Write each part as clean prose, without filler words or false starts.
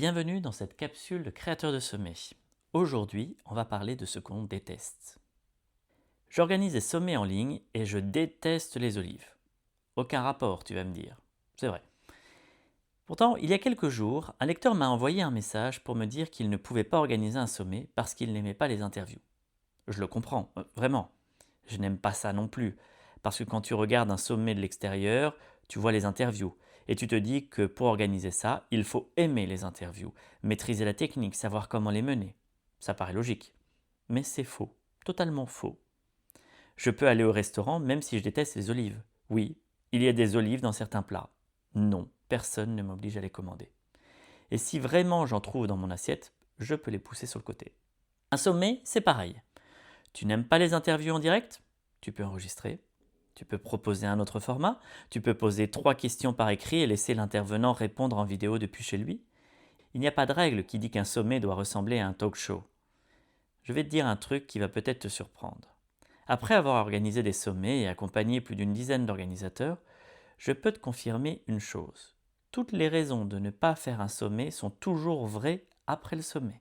Bienvenue dans cette capsule de créateur de sommets. Aujourd'hui, on va parler de ce qu'on déteste. J'organise des sommets en ligne et je déteste les olives. Aucun rapport, tu vas me dire. C'est vrai. Pourtant, il y a quelques jours, un lecteur m'a envoyé un message pour me dire qu'il ne pouvait pas organiser un sommet parce qu'il n'aimait pas les interviews. Je le comprends, vraiment. Je n'aime pas ça non plus, parce que quand tu regardes un sommet de l'extérieur, tu vois les interviews, et tu te dis que pour organiser ça, il faut aimer les interviews, maîtriser la technique, savoir comment les mener. Ça paraît logique. Mais c'est faux, totalement faux. Je peux aller au restaurant même si je déteste les olives. Oui, il y a des olives dans certains plats. Non, personne ne m'oblige à les commander. Et si vraiment j'en trouve dans mon assiette, je peux les pousser sur le côté. Un sommet, c'est pareil. Tu n'aimes pas les interviews en direct? Tu peux enregistrer. Tu peux proposer un autre format. Tu peux poser 3 questions par écrit et laisser l'intervenant répondre en vidéo depuis chez lui. Il n'y a pas de règle qui dit qu'un sommet doit ressembler à un talk show. Je vais te dire un truc qui va peut-être te surprendre. Après avoir organisé des sommets et accompagné plus d'une dizaine d'organisateurs, je peux te confirmer une chose. Toutes les raisons de ne pas faire un sommet sont toujours vraies après le sommet.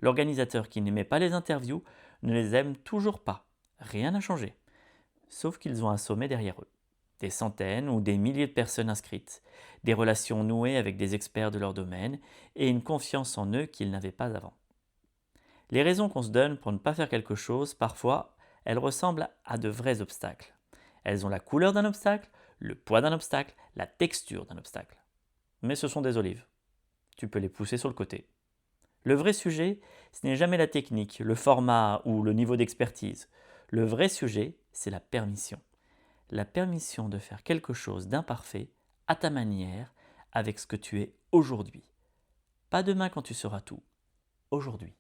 L'organisateur qui n'aimait pas les interviews ne les aime toujours pas. Rien n'a changé. Sauf qu'ils ont un sommet derrière eux. Des centaines ou des milliers de personnes inscrites, des relations nouées avec des experts de leur domaine et une confiance en eux qu'ils n'avaient pas avant. Les raisons qu'on se donne pour ne pas faire quelque chose, parfois, elles ressemblent à de vrais obstacles. Elles ont la couleur d'un obstacle, le poids d'un obstacle, la texture d'un obstacle. Mais ce sont des olives. Tu peux les pousser sur le côté. Le vrai sujet, ce n'est jamais la technique, le format ou le niveau d'expertise. Le vrai sujet, c'est la permission. La permission de faire quelque chose d'imparfait, à ta manière, avec ce que tu es aujourd'hui. Pas demain quand tu sauras tout, aujourd'hui.